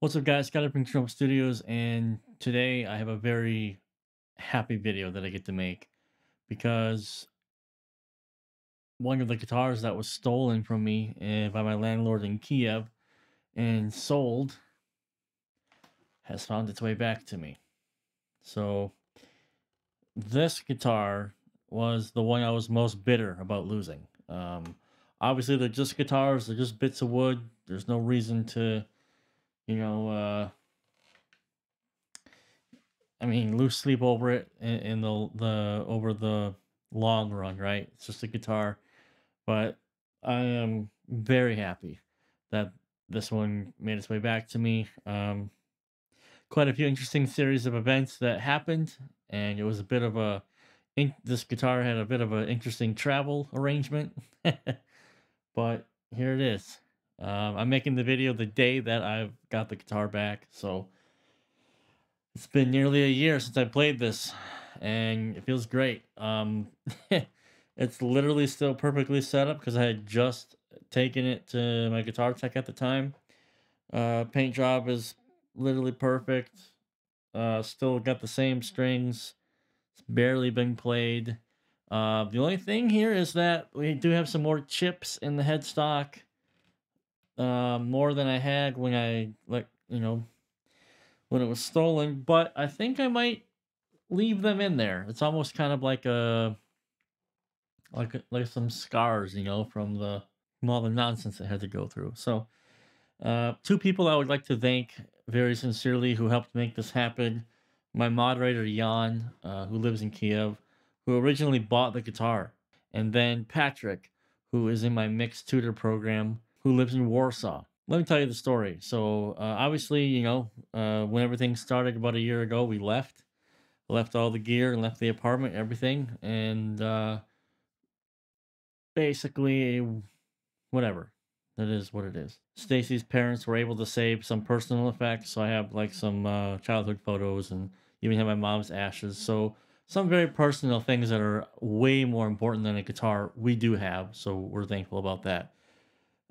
What's up, guys? Got up in Chernobyl Studios, and today I have a very happy video that I get to make because one of the guitars that was stolen from me by my landlord in Kiev and sold has found its way back to me. So, this guitar was the one I was most bitter about losing. Obviously, they're just guitars, they're just bits of wood. There's no reason to, you know, lose sleep over it in the over the long run, right? It's just a guitar, but I am very happy that this one made its way back to me. Quite a few interesting series of events that happened, and it was a bit of a. This guitar had a bit of an interesting travel arrangement, but here it is. I'm making the video the day that I've got the guitar back, so it's been nearly a year since I played this, and it feels great. It's literally still perfectly set up because I had just taken it to my guitar tech at the time. Paint job is literally perfect. Still got the same strings. It's barely been played. The only thing here is that we do have some more chips in the headstock. More than I had when when it was stolen. But I think I might leave them in there. It's almost kind of like like some scars, from all the nonsense I had to go through. So, two people I would like to thank very sincerely who helped make this happen. My moderator Jan, who lives in Kiev, who originally bought the guitar, and then Patrick, who is in my mixed tutor program, who lives in Warsaw. Let me tell you the story. So, obviously, when everything started about a year ago, we left all the gear and left the apartment, everything, and basically, whatever. That is what it is. Stacy's parents were able to save some personal effects, so I have like some childhood photos and even have my mom's ashes. So some very personal things that are way more important than a guitar we do have, so we're thankful about that.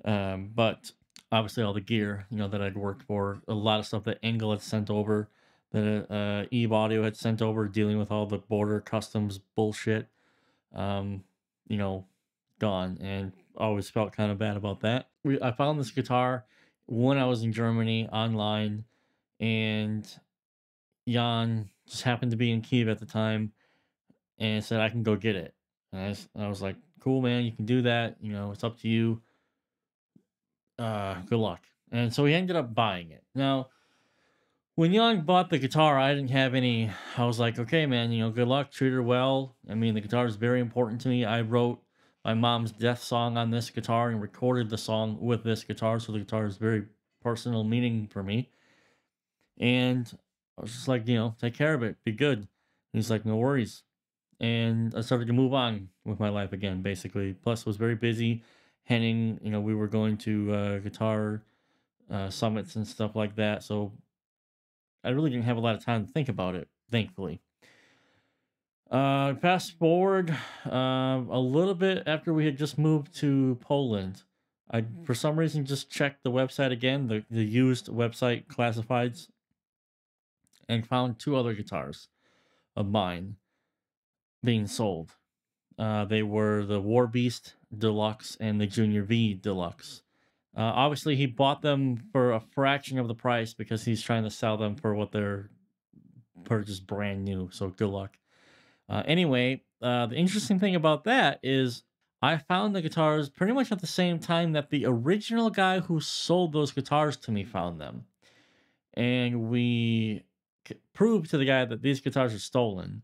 But obviously all the gear, that I'd worked for, a lot of stuff that ENGL had sent over, that Eve Audio had sent over, dealing with all the border customs bullshit. Um, you know, Gone, and always felt kind of bad about that. I found this guitar when I was in Germany online, and Jan just happened to be in Kiev at the time and said I can go get it. And I was like, cool, man, you can do that. It's up to you. Good luck. And so he ended up buying it. Now, when Jan bought the guitar, I didn't have any. I was like, okay, man, good luck, treat her well. I mean, the guitar is very important to me. I wrote my mom's death song on this guitar and recorded the song with this guitar, so the guitar is very personal meaning for me. And I was just like, take care of it, be good. And he's like, no worries. And I started to move on with my life again, basically. Plus, I was very busy. Henning, we were going to guitar summits and stuff like that. So I really didn't have a lot of time to think about it, thankfully. Fast forward a little bit after we had just moved to Poland. I, for some reason, just checked the website again, the used website classifieds, and found two other guitars of mine being sold. They were the War Beast Deluxe and the Junior V Deluxe. Obviously, he bought them for a fraction of the price because he's trying to sell them for what they're purchased brand new. So good luck. Anyway, the interesting thing about that is I found the guitars pretty much at the same time that the original guy who sold those guitars to me found them. And we proved to the guy that these guitars are stolen.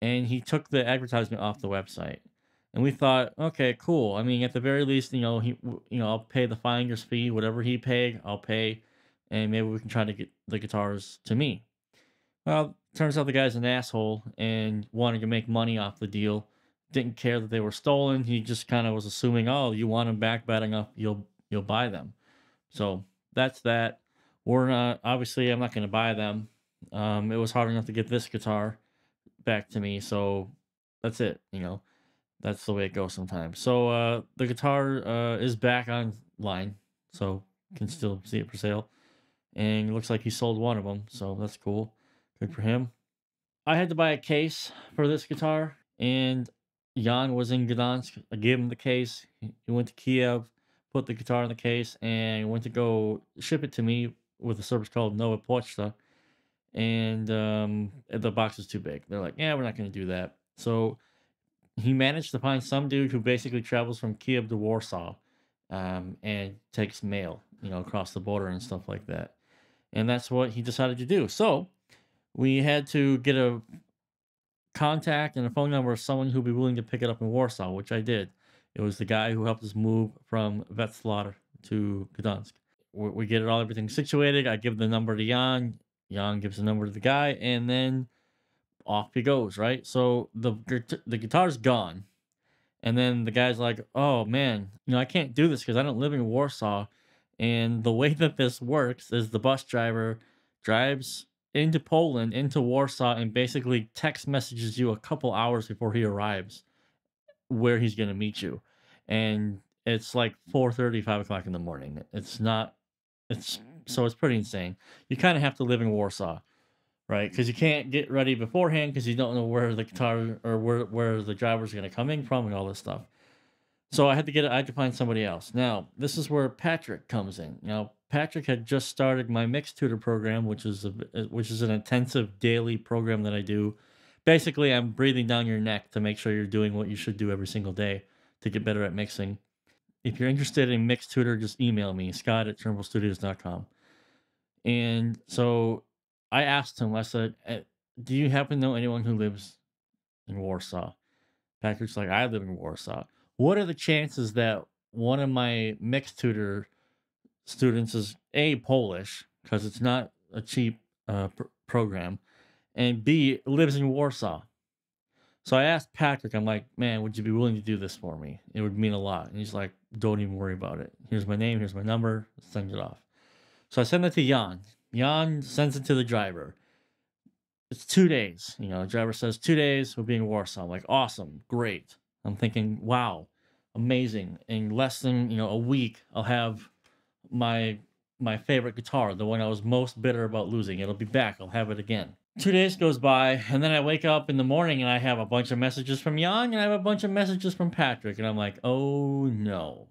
And he took the advertisement off the website. And we thought, okay, cool. I mean, at the very least, I'll pay the finder's fee, whatever he paid, I'll pay, and maybe we can try to get the guitars to me. Well, turns out the guy's an asshole and wanted to make money off the deal. Didn't care that they were stolen. He just kind of was assuming, oh, you want them back bad enough, you'll buy them. So that's that. We're not obviously I'm not going to buy them. It was hard enough to get this guitar back to me, so that's it. That's the way it goes sometimes. So the guitar is back online, so you can still see it for sale. and it looks like he sold one of them, so that's cool. Good for him. I had to buy a case for this guitar, and Jan was in Gdansk. I gave him the case. He went to Kiev, put the guitar in the case, and went to go ship it to me with a service called Nova Pochta. And the box is too big. They're like, yeah, we're not going to do that. So he managed to find some dude who basically travels from Kiev to Warsaw, and takes mail, across the border and stuff like that. And that's what he decided to do. So we had to get a contact and a phone number of someone who'd be willing to pick it up in Warsaw, which I did. It was the guy who helped us move from Wetzlar to Gdansk. We get it all, everything situated. I give the number to Jan. Jan gives the number to the guy, and then off he goes. Right. So the guitar's gone, and then the guy's like, "Oh man, I can't do this because I don't live in Warsaw." And the way that this works is the bus driver drives into Poland, into Warsaw, and basically text messages you a couple hours before he arrives where he's going to meet you. And it's like 4:30, 5 o'clock in the morning. It's not, it's so it's pretty insane. You kind of have to live in Warsaw, right? Because you can't get ready beforehand because you don't know where the guitar or where the driver's going to come in from and all this stuff. So I had to find somebody else. Now, this is where Patrick comes in. Now, Patrick had just started my mix tutor program, which is an intensive daily program that I do. Basically, I'm breathing down your neck to make sure you're doing what you should do every single day to get better at mixing. If you're interested in mix tutor, just email me, scott@turnbullstudios.com. And so I asked him, I said, do you happen to know anyone who lives in Warsaw? Patrick's like, I live in Warsaw. What are the chances that one of my mixed tutor students is A, Polish, because it's not a cheap program, and B, lives in Warsaw? So I asked Patrick, I'm like, man, would you be willing to do this for me? It would mean a lot. And he's like, don't even worry about it. Here's my name, here's my number, send it off. So I send it to Jan. Jan sends it to the driver. It's 2 days. The driver says 2 days, we'll be in Warsaw. I'm like, awesome, great. I'm thinking, wow, amazing. In less than, a week, I'll have my my favorite guitar, the one I was most bitter about losing. It'll be back. I'll have it again. 2 days goes by, and then I wake up in the morning and I have a bunch of messages from Jan and I have a bunch of messages from Patrick. And I'm like, oh no.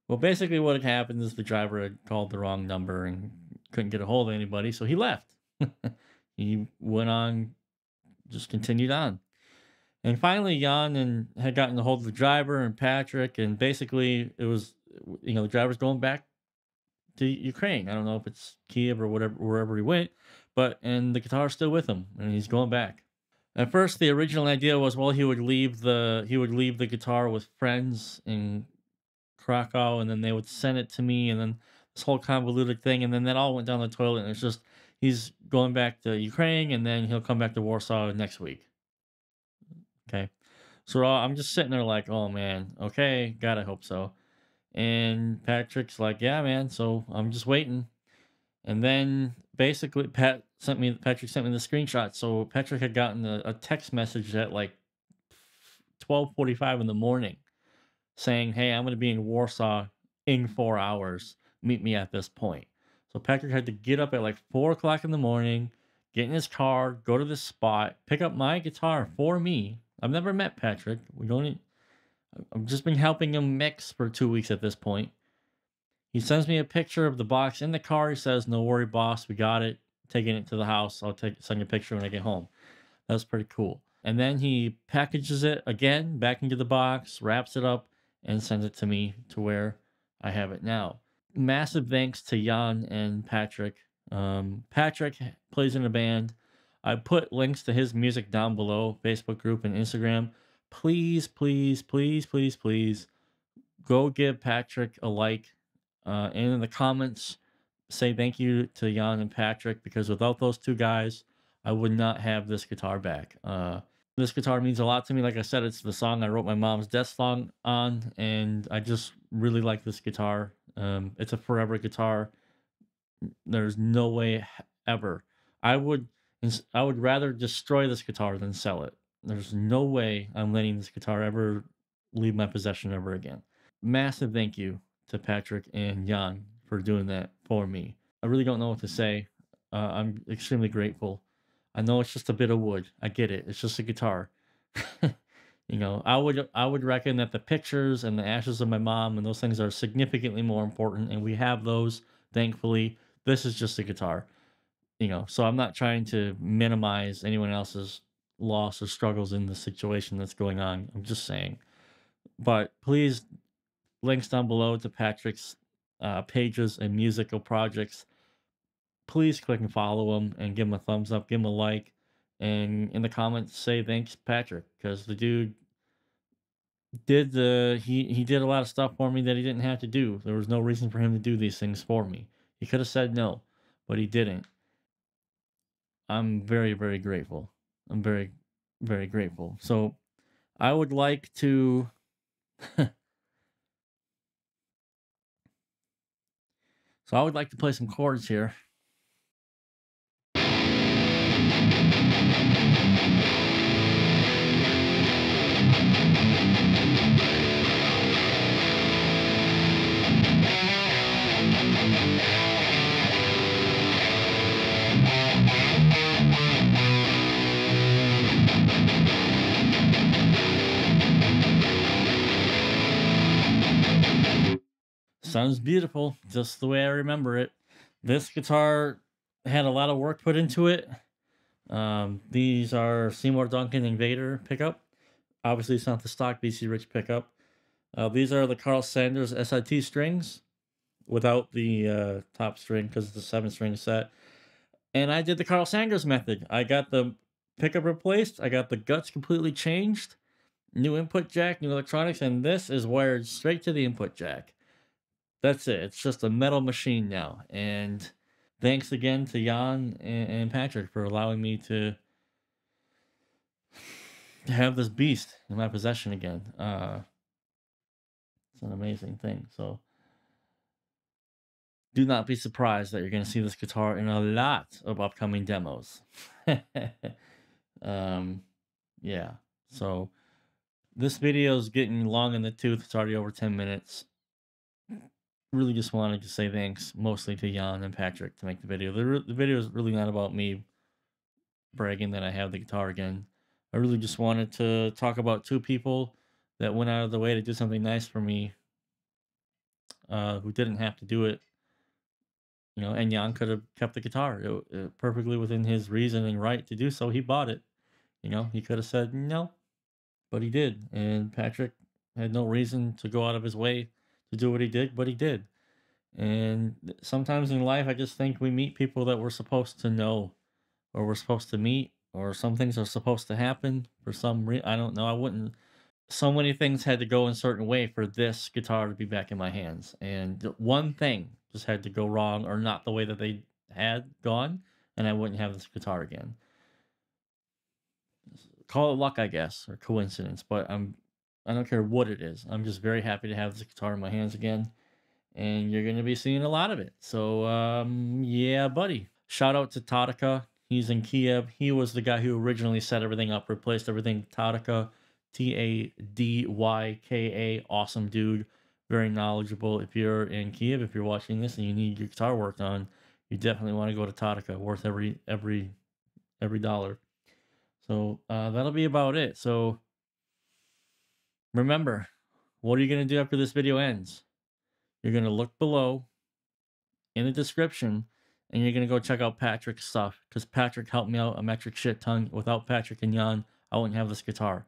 Well, basically what had happened is the driver had called the wrong number and couldn't get a hold of anybody, so he left. He went on, just continued on. And finally, Jan and had gotten a hold of the driver and Patrick, and basically it was, the driver's going back to Ukraine. I don't know if it's Kiev or whatever, wherever he went, but and the guitar's still with him, and he's going back. At first, the original idea was, well, he would leave the guitar with friends in Krakow, and then they would send it to me, and then this whole convoluted thing, and then that all went down the toilet. And it's just he's going back to Ukraine, and then he'll come back to Warsaw next week. Okay, so I'm just sitting there like, oh man, okay, gotta hope so. And Patrick's like, yeah, man. So I'm just waiting. And then basically, Patrick sent me the screenshot. So Patrick had gotten a text message at like 12:45 in the morning saying, "Hey, I'm going to be in Warsaw in 4 hours. Meet me at this point." So Patrick had to get up at like 4 o'clock in the morning, get in his car, go to this spot, pick up my guitar for me. I've never met Patrick. I've just been helping him mix for 2 weeks at this point. He sends me a picture of the box in the car. He says, "No worry, boss, we got it. Taking it to the house. Send you a picture when I get home." That's pretty cool. And then he packages it again back into the box, wraps it up, and sends it to me to where I have it now. Massive thanks to Jan and Patrick. Patrick plays in a band. I put links to his music down below, Facebook group and Instagram. Please, please, please, please, please go give Patrick a like. And in the comments, say thank you to Jan and Patrick, because without those two guys, I would not have this guitar back. This guitar means a lot to me. Like I said, it's the song I wrote my mom's death song on, and I just really like this guitar. It's a forever guitar. There's no way ever. I would I would rather destroy this guitar than sell it. There's no way I'm letting this guitar ever leave my possession ever again. Massive thank you to Patrick and Jan for doing that for me. I really don't know what to say. I'm extremely grateful. I know it's just a bit of wood. I get it. It's just a guitar. I would reckon that the pictures and the ashes of my mom and those things are significantly more important, and we have those. Thankfully, this is just a guitar. So I'm not trying to minimize anyone else's loss or struggles in the situation that's going on. I'm just saying. But please, links down below to Patrick's pages and musical projects. Please click and follow him and give him a thumbs up, give him a like, and in the comments say thanks, Patrick, because the dude he did a lot of stuff for me that he didn't have to do. There was no reason for him to do these things for me. He could have said no, but he didn't. I'm very, very grateful. I'm very, very grateful. So I would like to play some chords here. Sounds beautiful, just the way I remember it. This guitar had a lot of work put into it. These are Seymour Duncan Invader pickup. Obviously, it's not the stock BC Rich pickup. These are the Carl Sanders SIT strings without the top string because it's a 7-string set. And I did the Carl Sanders method. I got the pickup replaced. I got the guts completely changed. New input jack, new electronics, and this is wired straight to the input jack. That's it. It's just a metal machine now. And thanks again to Jan and Patrick for allowing me to have this beast in my possession again. It's an amazing thing. So do not be surprised that you're going to see this guitar in a lot of upcoming demos. um, yeah. So this video is getting long in the tooth. It's already over 10 minutes. Really just wanted to say thanks mostly to Jan and Patrick to make the video. The video is really not about me bragging that I have the guitar again. I really just wanted to talk about two people that went out of the way to do something nice for me, who didn't have to do it. And Jan could have kept the guitar. Perfectly within his reason and right to do so. He bought it. He could have said no, but he did. And Patrick had no reason to go out of his way to do what he did, but he did. And sometimes in life, I just think we meet people that we're supposed to know, or we're supposed to meet, or some things are supposed to happen for some reason. I don't know. I wouldn't. So many things had to go in a certain way for this guitar to be back in my hands, and one thing just had to go wrong or not the way that they had gone, and I wouldn't have this guitar again. Call it luck, I guess, or coincidence, but I don't care what it is. I'm just very happy to have this guitar in my hands again, and you're gonna be seeing a lot of it. So yeah, buddy. Shout out to Tadika. He's in Kiev. He was the guy who originally set everything up, replaced everything. Tadika, Tadyka. Awesome dude. Very knowledgeable. If you're in Kiev, if you're watching this and you need your guitar worked on, you definitely want to go to Tadika. Worth every dollar. So that'll be about it. So remember, what are you gonna do after this video ends? You're gonna look below in the description, and you're gonna go check out Patrick's stuff because Patrick helped me out a metric shit ton. Without Patrick and Jan, I wouldn't have this guitar.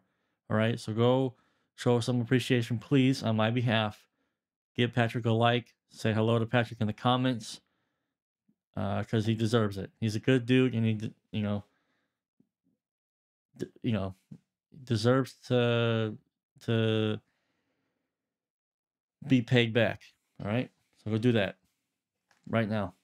All right, so go show some appreciation, please, on my behalf. Give Patrick a like. Say hello to Patrick in the comments, because he deserves it. He's a good dude, and he, d- you know, deserves to be paid back. All right, so go do that right now.